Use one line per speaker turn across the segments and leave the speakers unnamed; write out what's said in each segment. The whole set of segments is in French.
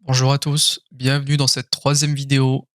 Bonjour à tous, bienvenue dans cette troisième vidéo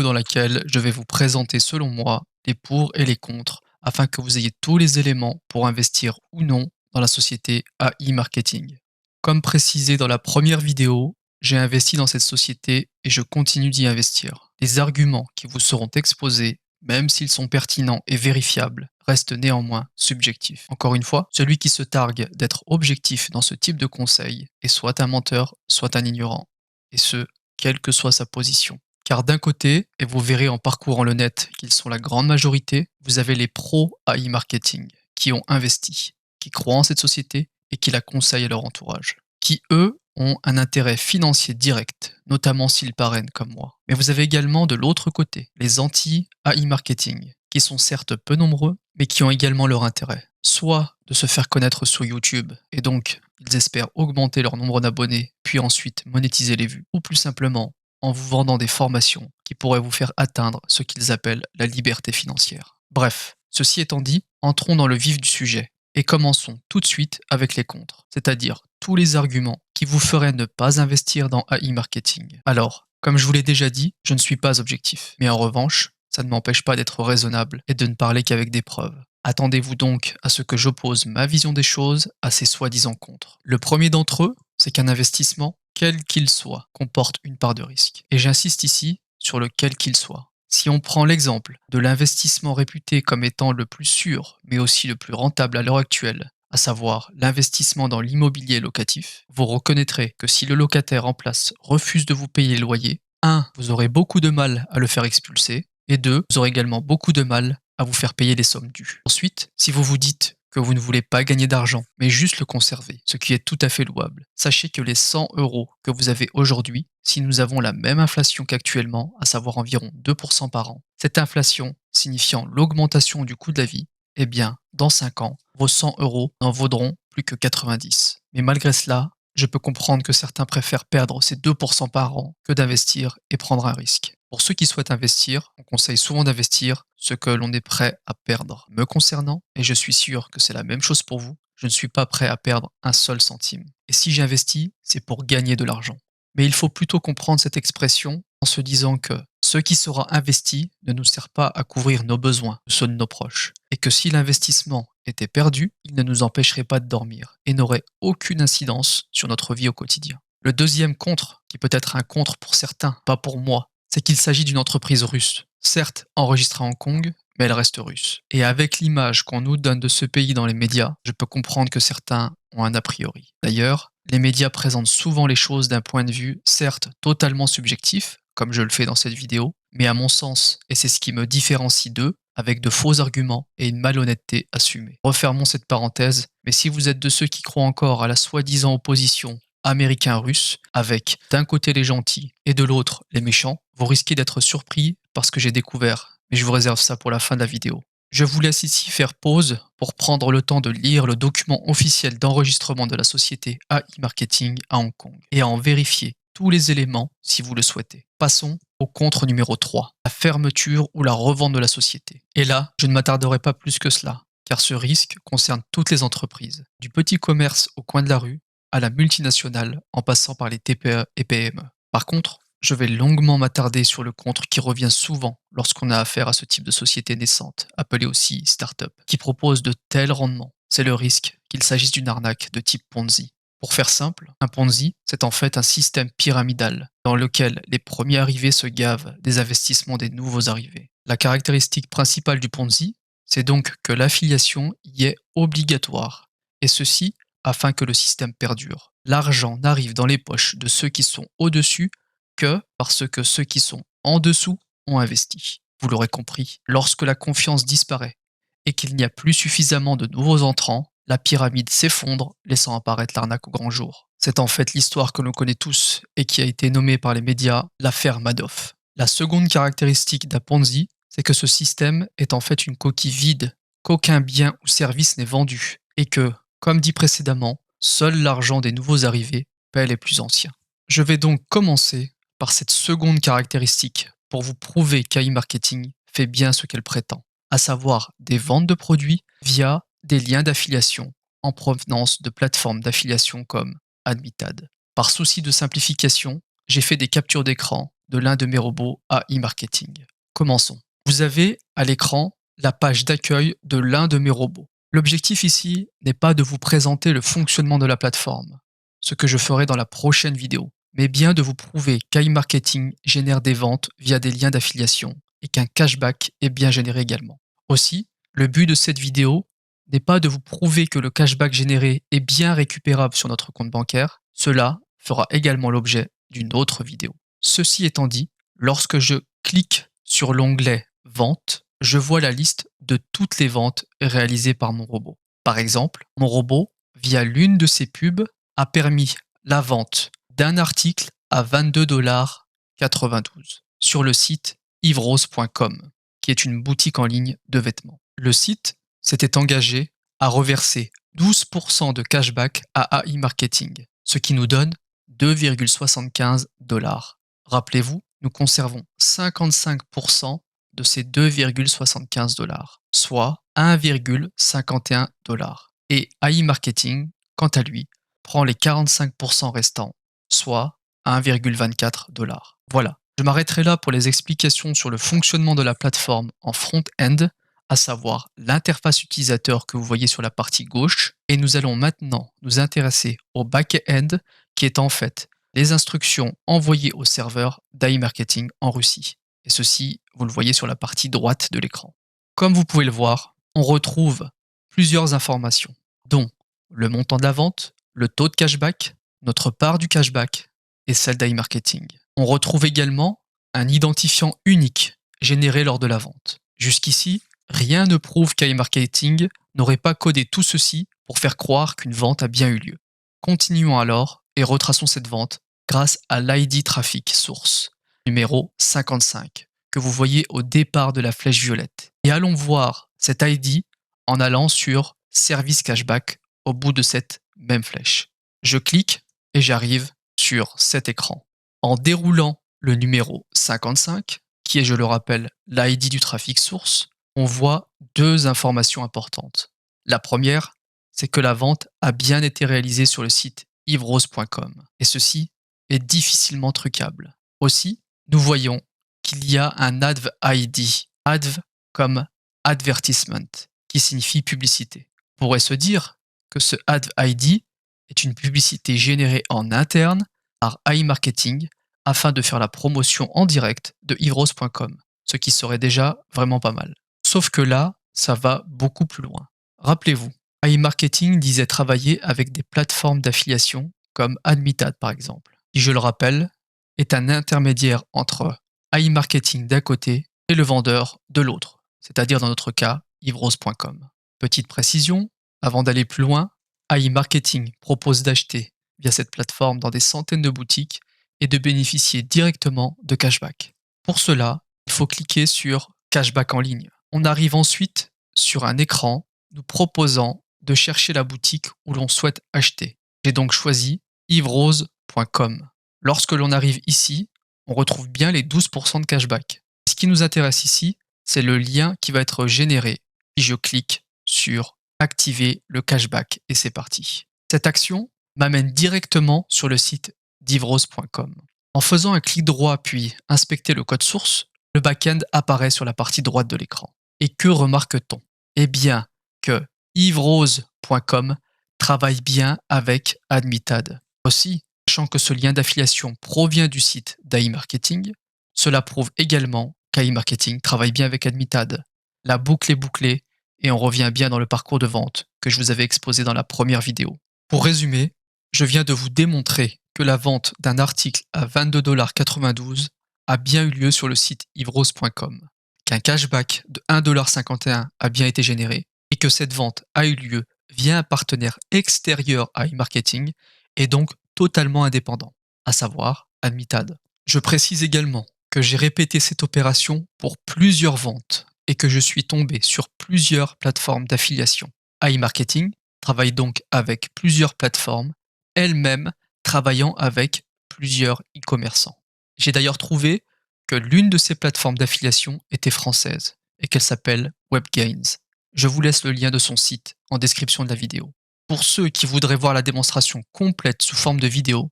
dans laquelle je vais vous présenter selon moi les pour et les contre afin que vous ayez tous les éléments pour investir ou non dans la société AI Marketing. Comme précisé dans la première vidéo, j'ai investi dans cette société et je continue d'y investir. Les arguments qui vous seront exposés, même s'ils sont pertinents et vérifiables, restent néanmoins subjectifs. Encore une fois, celui qui se targue d'être objectif dans ce type de conseil est soit un menteur, soit un ignorant et ce, quelle que soit sa position. Car d'un côté, et vous verrez en parcourant le net qu'ils sont la grande majorité, vous avez les pros AI marketing qui ont investi, qui croient en cette société et qui la conseillent à leur entourage, qui eux ont un intérêt financier direct, notamment s'ils parrainent comme moi. Mais vous avez également de l'autre côté les anti-AI marketing, qui sont certes peu nombreux, mais qui ont également leur intérêt. Soit de se faire connaître sur YouTube, et donc ils espèrent augmenter leur nombre d'abonnés, puis ensuite monétiser les vues, ou plus simplement en vous vendant des formations qui pourraient vous faire atteindre ce qu'ils appellent la liberté financière. Bref, ceci étant dit, entrons dans le vif du sujet, et commençons tout de suite avec les contres, c'est-à-dire tous les arguments qui vous feraient ne pas investir dans AI marketing. Alors, comme je vous l'ai déjà dit, je ne suis pas objectif, mais en revanche, ça ne m'empêche pas d'être raisonnable et de ne parler qu'avec des preuves. Attendez-vous donc à ce que j'oppose ma vision des choses à ces soi-disant contres. Le premier d'entre eux, c'est qu'un investissement, quel qu'il soit, comporte une part de risque. Et j'insiste ici sur le quel qu'il soit. Si on prend l'exemple de l'investissement réputé comme étant le plus sûr, mais aussi le plus rentable à l'heure actuelle, à savoir l'investissement dans l'immobilier locatif, vous reconnaîtrez que si le locataire en place refuse de vous payer le loyer, 1. Vous aurez beaucoup de mal à le faire expulser, et 2. Vous aurez également beaucoup de mal à vous faire payer les sommes dues. Ensuite, si vous vous dites que vous ne voulez pas gagner d'argent, mais juste le conserver, ce qui est tout à fait louable, sachez que les 100 euros que vous avez aujourd'hui, si nous avons la même inflation qu'actuellement, à savoir environ 2% par an, cette inflation signifiant l'augmentation du coût de la vie, eh bien, dans 5 ans, vos 100 euros n'en vaudront plus que 90. Mais malgré cela, je peux comprendre que certains préfèrent perdre ces 2% par an que d'investir et prendre un risque. Pour ceux qui souhaitent investir, on conseille souvent d'investir ce que l'on est prêt à perdre. Me concernant, et je suis sûr que c'est la même chose pour vous, je ne suis pas prêt à perdre un seul centime. Et si j'investis, c'est pour gagner de l'argent. Mais il faut plutôt comprendre cette expression en se disant que ce qui sera investi ne nous sert pas à couvrir nos besoins, ceux de nos proches, et que si l'investissement était perdu, il ne nous empêcherait pas de dormir et n'aurait aucune incidence sur notre vie au quotidien. Le deuxième contre, qui peut être un contre pour certains, pas pour moi, c'est qu'il s'agit d'une entreprise russe, certes enregistrée à Hong Kong, mais elle reste russe. Et avec l'image qu'on nous donne de ce pays dans les médias, je peux comprendre que certains ont un a priori. D'ailleurs, les médias présentent souvent les choses d'un point de vue, certes totalement subjectif, comme je le fais dans cette vidéo, mais à mon sens, et c'est ce qui me différencie d'eux, avec de faux arguments et une malhonnêteté assumée. Refermons cette parenthèse, mais si vous êtes de ceux qui croient encore à la soi-disant opposition américain-russe, avec d'un côté les gentils et de l'autre les méchants, vous risquez d'être surpris par ce que j'ai découvert, mais je vous réserve ça pour la fin de la vidéo. Je vous laisse ici faire pause pour prendre le temps de lire le document officiel d'enregistrement de la société AI Marketing à Hong Kong et à en vérifier tous les éléments si vous le souhaitez. Passons au contre numéro 3, la fermeture ou la revente de la société. Et là, je ne m'attarderai pas plus que cela, car ce risque concerne toutes les entreprises, du petit commerce au coin de la rue à la multinationale en passant par les TPE et PME. Par contre, je vais longuement m'attarder sur le contre qui revient souvent lorsqu'on a affaire à ce type de société naissante, appelée aussi start-up, qui propose de tels rendements. C'est le risque qu'il s'agisse d'une arnaque de type Ponzi. Pour faire simple, un Ponzi, c'est en fait un système pyramidal dans lequel les premiers arrivés se gavent des investissements des nouveaux arrivés. La caractéristique principale du Ponzi, c'est donc que l'affiliation y est obligatoire, et ceci afin que le système perdure. L'argent n'arrive dans les poches de ceux qui sont au-dessus que parce que ceux qui sont en dessous ont investi. Vous l'aurez compris, lorsque la confiance disparaît et qu'il n'y a plus suffisamment de nouveaux entrants, la pyramide s'effondre, laissant apparaître l'arnaque au grand jour. C'est en fait l'histoire que l'on connaît tous et qui a été nommée par les médias l'affaire Madoff. La seconde caractéristique d'un Ponzi, c'est que ce système est en fait une coquille vide, qu'aucun bien ou service n'est vendu et que, comme dit précédemment, seul l'argent des nouveaux arrivés paie les plus anciens. Je vais donc commencer par cette seconde caractéristique pour vous prouver qu'AI Marketing fait bien ce qu'elle prétend, à savoir des ventes de produits via des liens d'affiliation en provenance de plateformes d'affiliation comme Admitad. Par souci de simplification, j'ai fait des captures d'écran de l'un de mes robots AI marketing. Commençons. Vous avez à l'écran la page d'accueil de l'un de mes robots. L'objectif ici n'est pas de vous présenter le fonctionnement de la plateforme, ce que je ferai dans la prochaine vidéo, mais bien de vous prouver qu'AI Marketing génère des ventes via des liens d'affiliation et qu'un cashback est bien généré également. Aussi, le but de cette vidéo n'est pas de vous prouver que le cashback généré est bien récupérable sur notre compte bancaire, cela fera également l'objet d'une autre vidéo. Ceci étant dit, lorsque je clique sur l'onglet Vente, je vois la liste de toutes les ventes réalisées par mon robot. Par exemple, mon robot, via l'une de ses pubs, a permis la vente d'un article à 22,92 $ sur le site yverose.com, qui est une boutique en ligne de vêtements. Le site s'était engagé à reverser 12% de cashback à AI Marketing, ce qui nous donne 2,75 $. Rappelez-vous, nous conservons 55% de ces 2,75 $, soit 1,51 $. Et AI Marketing, quant à lui, prend les 45% restants, soit 1,24 $. Voilà, je m'arrêterai là pour les explications sur le fonctionnement de la plateforme en front-end, à savoir l'interface utilisateur que vous voyez sur la partie gauche, et nous allons maintenant nous intéresser au back-end, qui est en fait les instructions envoyées au serveur d'AI Marketing en Russie. Et ceci, vous le voyez sur la partie droite de l'écran. Comme vous pouvez le voir, on retrouve plusieurs informations, dont le montant de la vente, le taux de cashback, notre part du cashback et celle d'AI Marketing. On retrouve également un identifiant unique généré lors de la vente. Jusqu'ici, rien ne prouve qu'AI Marketing n'aurait pas codé tout ceci pour faire croire qu'une vente a bien eu lieu. Continuons alors et retraçons cette vente grâce à l'ID Traffic Source, numéro 55, que vous voyez au départ de la flèche violette. Et allons voir cet ID en allant sur Service Cashback au bout de cette même flèche. Je clique et j'arrive sur cet écran. En déroulant le numéro 55, qui est, je le rappelle, l'ID du Traffic Source, on voit deux informations importantes. La première, c'est que la vente a bien été réalisée sur le site yverose.com, et ceci est difficilement truquable. Aussi, nous voyons qu'il y a un adv ID, adv comme advertisement, qui signifie publicité. On pourrait se dire que ce adv ID est une publicité générée en interne par AI Marketing afin de faire la promotion en direct de yverose.com, ce qui serait déjà vraiment pas mal. Sauf que là, ça va beaucoup plus loin. Rappelez-vous, AI Marketing disait travailler avec des plateformes d'affiliation comme Admitad par exemple, qui, je le rappelle, est un intermédiaire entre AI Marketing d'un côté et le vendeur de l'autre, c'est-à-dire dans notre cas, yverose.com. Petite précision, avant d'aller plus loin, AI Marketing propose d'acheter via cette plateforme dans des centaines de boutiques et de bénéficier directement de cashback. Pour cela, il faut cliquer sur Cashback en ligne. On arrive ensuite sur un écran nous proposant de chercher la boutique où l'on souhaite acheter. J'ai donc choisi yverose.com. Lorsque l'on arrive ici, on retrouve bien les 12% de cashback. Ce qui nous intéresse ici, c'est le lien qui va être généré. Puis je clique sur Activer le cashback et c'est parti. Cette action m'amène directement sur le site d'yverose.com. En faisant un clic droit puis inspecter le code source, le back-end apparaît sur la partie droite de l'écran. Et que remarque-t-on? Eh bien, que yverose.com travaille bien avec Admitad. Aussi, sachant que ce lien d'affiliation provient du site d'AI Marketing, cela prouve également qu'AI Marketing travaille bien avec Admitad. La boucle est bouclée et on revient bien dans le parcours de vente que je vous avais exposé dans la première vidéo. Pour résumer, je viens de vous démontrer que la vente d'un article à 22,92 $ a bien eu lieu sur le site yverose.com, qu'un cashback de 1,51 $ a bien été généré et que cette vente a eu lieu via un partenaire extérieur à e-marketing et donc totalement indépendant, à savoir Admitad. Je précise également que j'ai répété cette opération pour plusieurs ventes et que je suis tombé sur plusieurs plateformes d'affiliation. AI Marketing travaille donc avec plusieurs plateformes, elles-mêmes travaillant avec plusieurs e-commerçants. J'ai d'ailleurs trouvé que l'une de ces plateformes d'affiliation était française et qu'elle s'appelle WebGains. Je vous laisse le lien de son site en description de la vidéo. Pour ceux qui voudraient voir la démonstration complète sous forme de vidéo,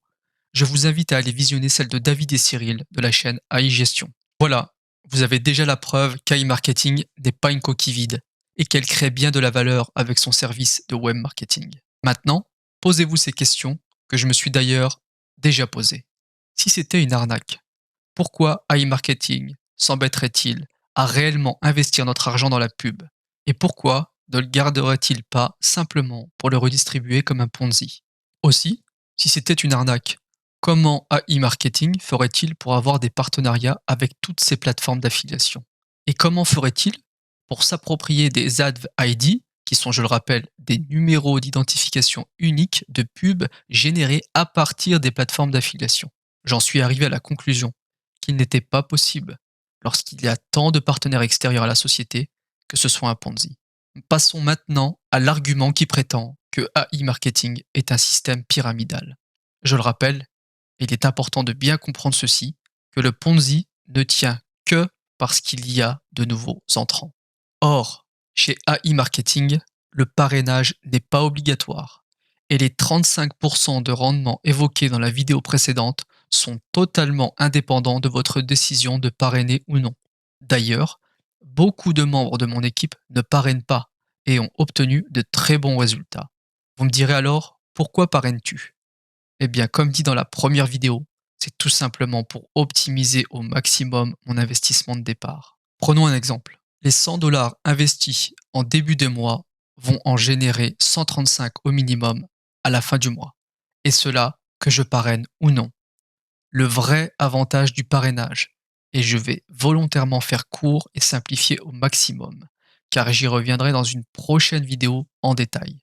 je vous invite à aller visionner celle de David et Cyril de la chaîne AI Gestion. Voilà, vous avez déjà la preuve qu'AI Marketing n'est pas une coquille vide et qu'elle crée bien de la valeur avec son service de web marketing. Maintenant, posez-vous ces questions que je me suis d'ailleurs déjà posées. Si c'était une arnaque, pourquoi AI Marketing s'embêterait-il à réellement investir notre argent dans la pub? Et pourquoi ne le garderait-il pas simplement pour le redistribuer comme un Ponzi? Aussi, si c'était une arnaque, comment AI Marketing ferait-il pour avoir des partenariats avec toutes ces plateformes d'affiliation? Et comment ferait-il pour s'approprier des Ad ID, qui sont, je le rappelle, des numéros d'identification uniques de pub générés à partir des plateformes d'affiliation? J'en suis arrivé à la conclusion qu'il n'était pas possible, lorsqu'il y a tant de partenaires extérieurs à la société, que ce soit un Ponzi. Passons maintenant à l'argument qui prétend que AI Marketing est un système pyramidal. Je le rappelle, il est important de bien comprendre ceci, que le Ponzi ne tient que parce qu'il y a de nouveaux entrants. Or, chez AI Marketing, le parrainage n'est pas obligatoire et les 35% de rendement évoqués dans la vidéo précédente sont totalement indépendants de votre décision de parrainer ou non. D'ailleurs, beaucoup de membres de mon équipe ne parrainent pas et ont obtenu de très bons résultats. Vous me direz alors, pourquoi parraines-tu? Eh bien, comme dit dans la première vidéo, c'est tout simplement pour optimiser au maximum mon investissement de départ. Prenons un exemple. Les 100 $ investis en début de mois vont en générer 135 au minimum à la fin du mois. Et cela, que je parraine ou non. Le vrai avantage du parrainage, et je vais volontairement faire court et simplifier au maximum, car j'y reviendrai dans une prochaine vidéo en détail,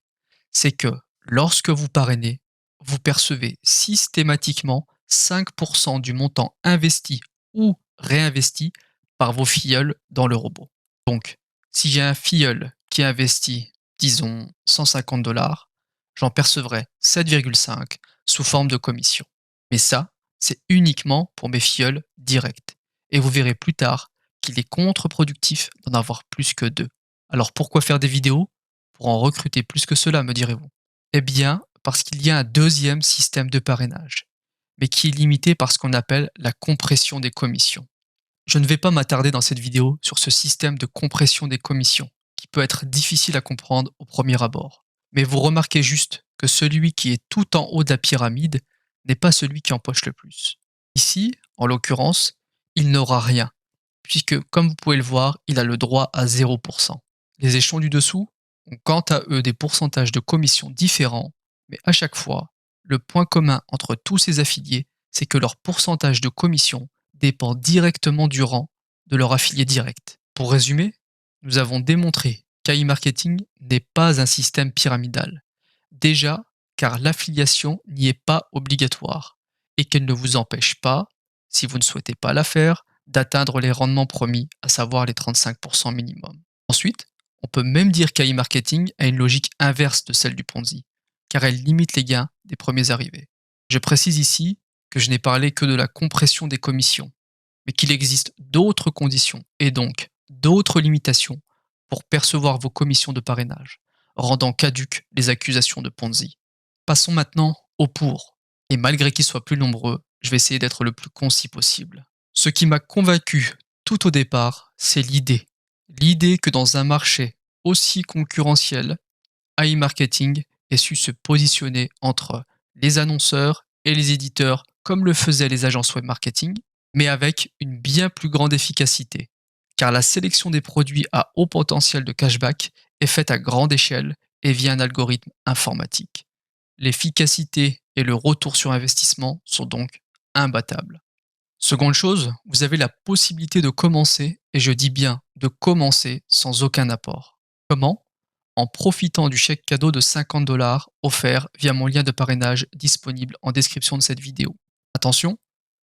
c'est que lorsque vous parrainez, vous percevez systématiquement 5% du montant investi ou réinvesti par vos filleuls dans le robot. Donc, si j'ai un filleul qui investit, disons, 150 $, j'en percevrai 7,5 sous forme de commission. Mais ça, c'est uniquement pour mes filleuls directs. Et vous verrez plus tard qu'il est contre-productif d'en avoir plus que deux. Alors pourquoi faire des vidéos? Pour en recruter plus que cela, me direz-vous. Eh bien, parce qu'il y a un deuxième système de parrainage, mais qui est limité par ce qu'on appelle la compression des commissions. Je ne vais pas m'attarder dans cette vidéo sur ce système de compression des commissions, qui peut être difficile à comprendre au premier abord. Mais vous remarquez juste que celui qui est tout en haut de la pyramide n'est pas celui qui empoche le plus. Ici, en l'occurrence, il n'aura rien, puisque comme vous pouvez le voir, il a le droit à 0%. Les échelons du dessous ont quant à eux des pourcentages de commissions différents, mais à chaque fois, le point commun entre tous ces affiliés, c'est que leur pourcentage de commission dépend directement du rang de leur affilié direct. Pour résumer, nous avons démontré qu'AI Marketing n'est pas un système pyramidal. Déjà, car l'affiliation n'y est pas obligatoire et qu'elle ne vous empêche pas, si vous ne souhaitez pas la faire, d'atteindre les rendements promis, à savoir les 35% minimum. Ensuite, on peut même dire qu'AI Marketing a une logique inverse de celle du Ponzi, car elle limite les gains des premiers arrivés. Je précise ici que je n'ai parlé que de la compression des commissions, mais qu'il existe d'autres conditions et donc d'autres limitations pour percevoir vos commissions de parrainage, rendant caduques les accusations de Ponzi. Passons maintenant au pour, et malgré qu'ils soient plus nombreux, je vais essayer d'être le plus concis possible. Ce qui m'a convaincu tout au départ, c'est l'idée. L'idée que dans un marché aussi concurrentiel, AI Marketing ait su se positionner entre les annonceurs et les éditeurs comme le faisaient les agences web marketing, mais avec une bien plus grande efficacité, car la sélection des produits à haut potentiel de cashback est faite à grande échelle et via un algorithme informatique. L'efficacité et le retour sur investissement sont donc imbattables. Seconde chose, vous avez la possibilité de commencer, et je dis bien de commencer sans aucun apport. Comment? En profitant du chèque cadeau de 50 $ offert via mon lien de parrainage disponible en description de cette vidéo. Attention,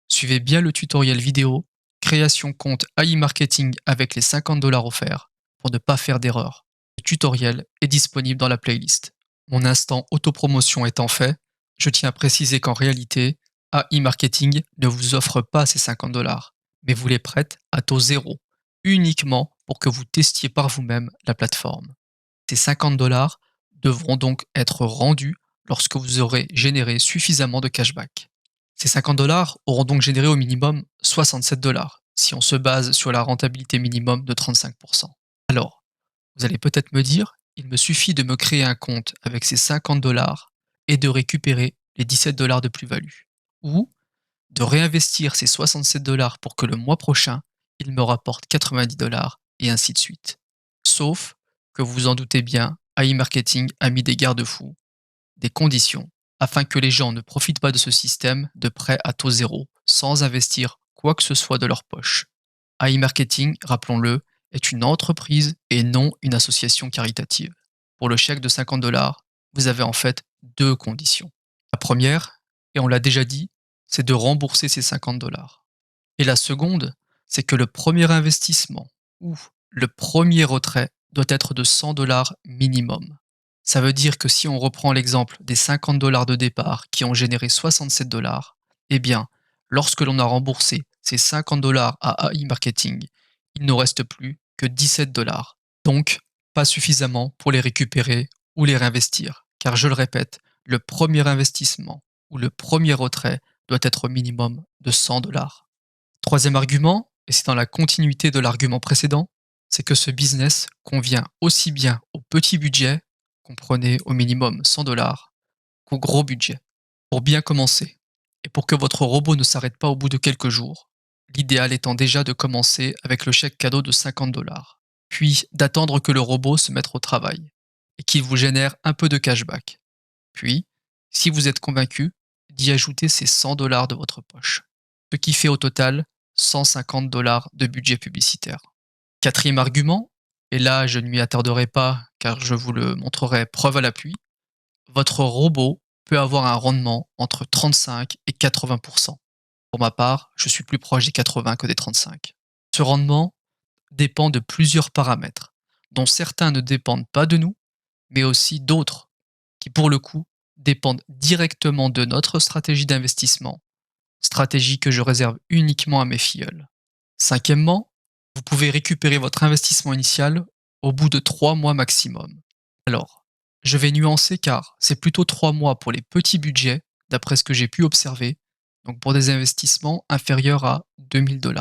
suivez bien le tutoriel vidéo création compte AI Marketing avec les 50 $ offerts pour ne pas faire d'erreur. Le tutoriel est disponible dans la playlist. Mon instant autopromotion étant fait, je tiens à préciser qu'en réalité, AI Marketing ne vous offre pas ces 50 $, mais vous les prête à taux zéro, uniquement pour que vous testiez par vous-même la plateforme. Ces 50 $ devront donc être rendus lorsque vous aurez généré suffisamment de cashback. Ces 50 $ auront donc généré au minimum 67 $ si on se base sur la rentabilité minimum de 35%. Alors, vous allez peut-être me dire, il me suffit de me créer un compte avec ces 50 $ et de récupérer les 17 $ de plus-value. Ou de réinvestir ces 67 $ pour que le mois prochain, il me rapporte 90 $ et ainsi de suite. Sauf que vous vous en doutez bien, iMarketing a mis des garde-fous, des conditions, afin que les gens ne profitent pas de ce système de prêt à taux zéro, sans investir quoi que ce soit de leur poche. iMarketing, rappelons-le, est une entreprise et non une association caritative. Pour le chèque de 50 $, vous avez en fait deux conditions. La première, et on l'a déjà dit, c'est de rembourser ces 50 $. Et la seconde, c'est que le premier investissement ou le premier retrait doit être de 100 $ minimum. Ça veut dire que si on reprend l'exemple des 50 $ de départ qui ont généré 67 $, eh bien, lorsque l'on a remboursé ces 50 $ à AI Marketing, il ne reste plus que 17 $. Donc, pas suffisamment pour les récupérer ou les réinvestir. Car je le répète, le premier investissement ou le premier retrait doit être au minimum de 100 $. Troisième argument, et c'est dans la continuité de l'argument précédent, c'est que ce business convient aussi bien au petit budget, comprenez au minimum 100 $, qu'au gros budget. Pour bien commencer, et pour que votre robot ne s'arrête pas au bout de quelques jours, l'idéal étant déjà de commencer avec le chèque cadeau de 50 $, puis d'attendre que le robot se mette au travail, et qu'il vous génère un peu de cashback. Puis, si vous êtes convaincu, d'y ajouter ces 100 $ de votre poche, ce qui fait au total 150 $ de budget publicitaire. Quatrième argument, et là je ne m'y attarderai pas car je vous le montrerai preuve à l'appui, votre robot peut avoir un rendement entre 35 et 80%. Pour ma part, je suis plus proche des 80 que des 35. Ce rendement dépend de plusieurs paramètres, dont certains ne dépendent pas de nous, mais aussi d'autres qui, pour le coup, dépendent directement de notre stratégie d'investissement, stratégie que je réserve uniquement à mes filleuls. Cinquièmement, vous pouvez récupérer votre investissement initial au bout de 3 mois maximum. Alors, je vais nuancer car c'est plutôt 3 mois pour les petits budgets, d'après ce que j'ai pu observer, donc pour des investissements inférieurs à 2000 $.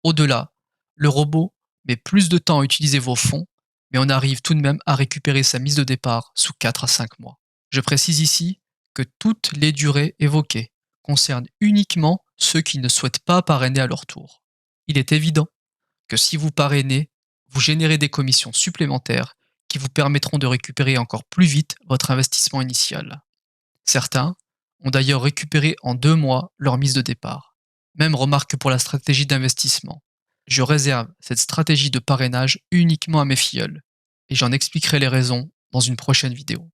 Au-delà, le robot met plus de temps à utiliser vos fonds, mais on arrive tout de même à récupérer sa mise de départ sous 4 à 5 mois. Je précise ici que toutes les durées évoquées concernent uniquement ceux qui ne souhaitent pas parrainer à leur tour. Il est évident que si vous parrainez, vous générez des commissions supplémentaires qui vous permettront de récupérer encore plus vite votre investissement initial. Certains ont d'ailleurs récupéré en 2 mois leur mise de départ. Même remarque pour la stratégie d'investissement. Je réserve cette stratégie de parrainage uniquement à mes filleuls, et j'en expliquerai les raisons dans une prochaine vidéo.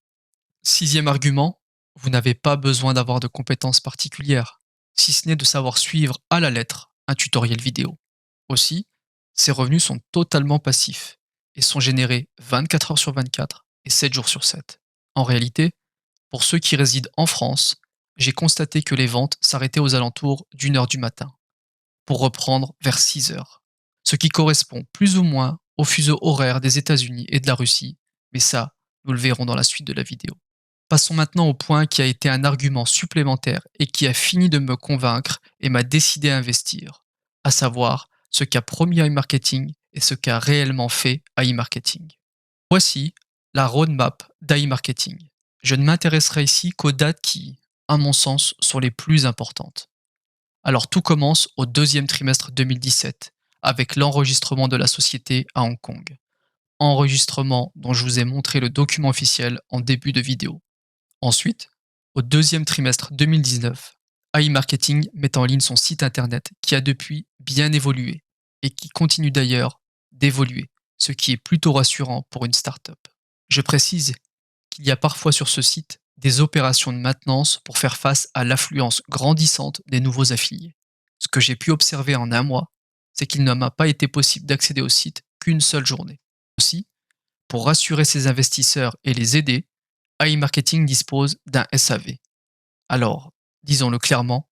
Sixième argument, vous n'avez pas besoin d'avoir de compétences particulières, si ce n'est de savoir suivre à la lettre un tutoriel vidéo. Aussi, ces revenus sont totalement passifs et sont générés 24 heures sur 24 et 7 jours sur 7. En réalité, pour ceux qui résident en France, j'ai constaté que les ventes s'arrêtaient aux alentours d'1 heure du matin, pour reprendre vers 6 heures, ce qui correspond plus ou moins au fuseau horaire des États-Unis et de la Russie, mais ça, nous le verrons dans la suite de la vidéo. Passons maintenant au point qui a été un argument supplémentaire et qui a fini de me convaincre et m'a décidé à investir, à savoir ce qu'a promis iMarketing et ce qu'a réellement fait iMarketing. Voici la roadmap d'iMarketing. Je ne m'intéresserai ici qu'aux dates qui, à mon sens, sont les plus importantes. Alors tout commence au deuxième trimestre 2017, avec l'enregistrement de la société à Hong Kong. Enregistrement dont je vous ai montré le document officiel en début de vidéo. Ensuite, au deuxième trimestre 2019, iMarketing met en ligne son site internet qui a depuis bien évolué et qui continue d'ailleurs d'évoluer, ce qui est plutôt rassurant pour une startup. Je précise qu'il y a parfois sur ce site des opérations de maintenance pour faire face à l'affluence grandissante des nouveaux affiliés. Ce que j'ai pu observer en un mois, c'est qu'il ne m'a pas été possible d'accéder au site qu'une seule journée. Aussi, pour rassurer ses investisseurs et les aider, iMarketing dispose d'un SAV. Alors, disons-le clairement,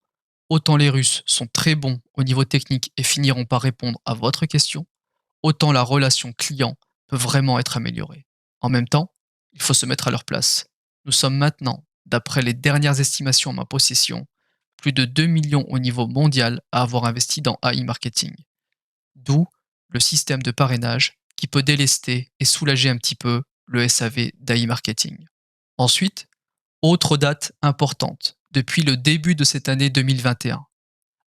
autant les Russes sont très bons au niveau technique et finiront par répondre à votre question, autant la relation client peut vraiment être améliorée. En même temps, il faut se mettre à leur place. Nous sommes maintenant, d'après les dernières estimations en ma possession, plus de 2 millions au niveau mondial à avoir investi dans AI marketing. D'où le système de parrainage qui peut délester et soulager un petit peu le SAV d'AI marketing. Ensuite, autre date importante, depuis le début de cette année 2021,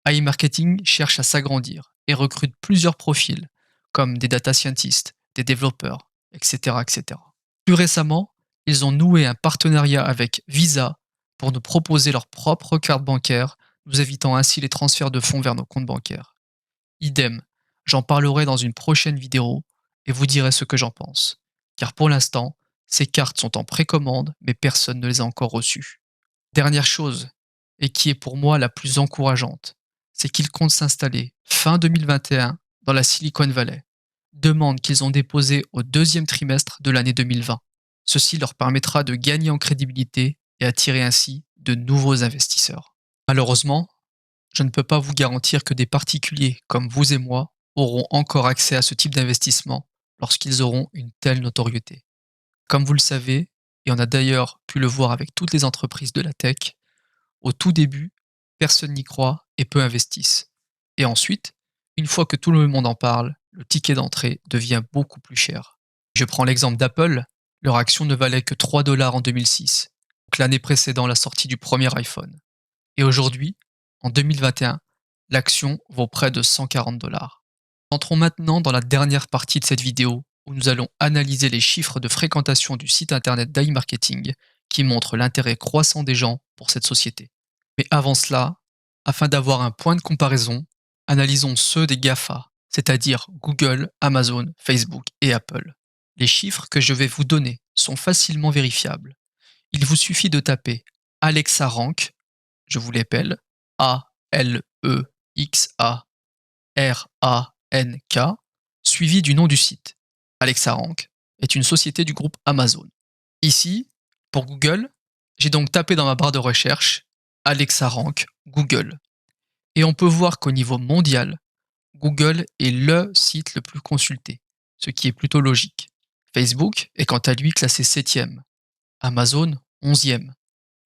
AI Marketing cherche à s'agrandir et recrute plusieurs profils, comme des data scientists, des développeurs, etc., etc. Plus récemment, ils ont noué un partenariat avec Visa pour nous proposer leur propre carte bancaire, nous évitant ainsi les transferts de fonds vers nos comptes bancaires. Idem, j'en parlerai dans une prochaine vidéo et vous direz ce que j'en pense. Car pour l'instant, ces cartes sont en précommande, mais personne ne les a encore reçues. Dernière chose, et qui est pour moi la plus encourageante, c'est qu'ils comptent s'installer fin 2021 dans la Silicon Valley. Demande qu'ils ont déposée au deuxième trimestre de l'année 2020. Ceci leur permettra de gagner en crédibilité et attirer ainsi de nouveaux investisseurs. Malheureusement, je ne peux pas vous garantir que des particuliers comme vous et moi auront encore accès à ce type d'investissement lorsqu'ils auront une telle notoriété. Comme vous le savez, et on a d'ailleurs pu le voir avec toutes les entreprises de la tech, au tout début, personne n'y croit et peu investissent. Et ensuite, une fois que tout le monde en parle, le ticket d'entrée devient beaucoup plus cher. Je prends l'exemple d'Apple, leur action ne valait que 3 dollars en 2006, donc l'année précédant la sortie du premier iPhone. Et aujourd'hui, en 2021, l'action vaut près de 140 dollars. Entrons maintenant dans la dernière partie de cette vidéo où nous allons analyser les chiffres de fréquentation du site internet d'iMarketing qui montrent l'intérêt croissant des gens pour cette société. Mais avant cela, afin d'avoir un point de comparaison, analysons ceux des GAFA, c'est-à-dire Google, Amazon, Facebook et Apple. Les chiffres que je vais vous donner sont facilement vérifiables. Il vous suffit de taper Alexa Rank, je vous l'appelle, ALEXARANK, suivi du nom du site. Alexa Rank est une société du groupe Amazon. Ici, pour Google, j'ai donc tapé dans ma barre de recherche Alexa Rank Google. Et on peut voir qu'au niveau mondial, Google est le site le plus consulté, ce qui est plutôt logique. Facebook est quant à lui classé 7e, Amazon 11e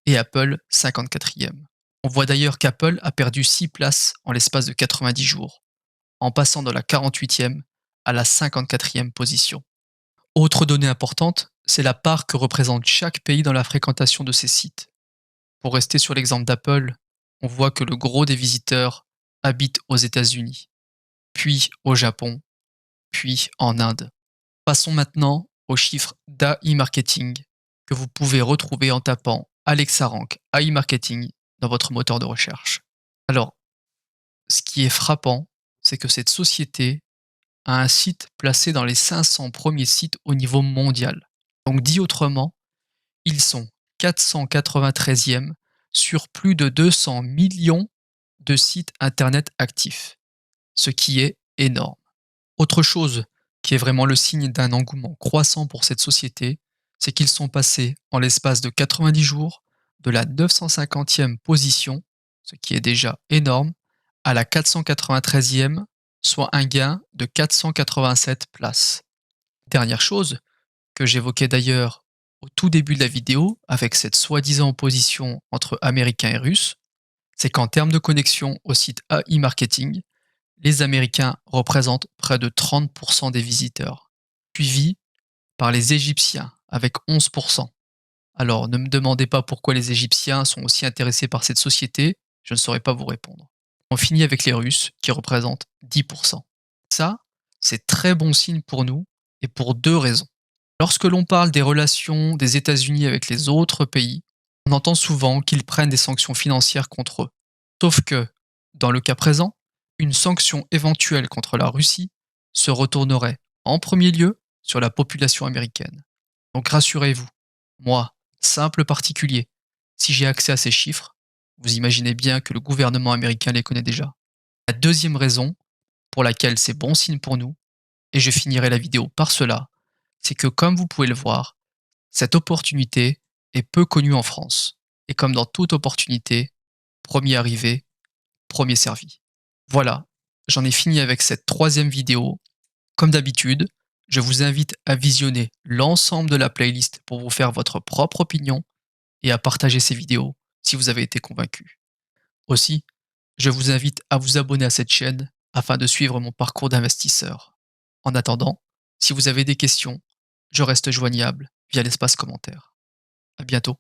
et Apple 54e. On voit d'ailleurs qu'Apple a perdu 6 places en l'espace de 90 jours, en passant de la 48e à la 54e position. Autre donnée importante, c'est la part que représente chaque pays dans la fréquentation de ces sites. Pour rester sur l'exemple d'Apple, on voit que le gros des visiteurs habitent aux États-Unis, puis au Japon, puis en Inde. Passons maintenant aux chiffres d'AI Marketing que vous pouvez retrouver en tapant Alexa Rank AI Marketing dans votre moteur de recherche. Alors, ce qui est frappant, c'est que cette société a un site placé dans les 500 premiers sites au niveau mondial. Donc dit autrement, ils sont 493e sur plus de 200 millions de sites internet actifs, ce qui est énorme. Autre chose qui est vraiment le signe d'un engouement croissant pour cette société, c'est qu'ils sont passés en l'espace de 90 jours de la 950e position, ce qui est déjà énorme, à la 493e, soit un gain de 487 places. Dernière chose, que j'évoquais d'ailleurs au tout début de la vidéo avec cette soi-disant opposition entre Américains et Russes, c'est qu'en termes de connexion au site AI Marketing, les Américains représentent près de 30% des visiteurs, suivis par les Égyptiens avec 11%. Alors ne me demandez pas pourquoi les Égyptiens sont aussi intéressés par cette société, je ne saurais pas vous répondre. On finit avec les Russes qui représentent 10%. Ça, c'est très bon signe pour nous et pour deux raisons. Lorsque l'on parle des relations des États-Unis avec les autres pays, on entend souvent qu'ils prennent des sanctions financières contre eux. Sauf que, dans le cas présent, une sanction éventuelle contre la Russie se retournerait en premier lieu sur la population américaine. Donc rassurez-vous, moi, simple particulier, si j'ai accès à ces chiffres, vous imaginez bien que le gouvernement américain les connaît déjà. La deuxième raison pour laquelle c'est bon signe pour nous, et je finirai la vidéo par cela, c'est que comme vous pouvez le voir, cette opportunité est peu connue en France. Et comme dans toute opportunité, premier arrivé, premier servi. Voilà, j'en ai fini avec cette troisième vidéo. Comme d'habitude, je vous invite à visionner l'ensemble de la playlist pour vous faire votre propre opinion et à partager ces vidéos si vous avez été convaincu. Aussi, je vous invite à vous abonner à cette chaîne afin de suivre mon parcours d'investisseur. En attendant, si vous avez des questions, je reste joignable via l'espace commentaire. À bientôt.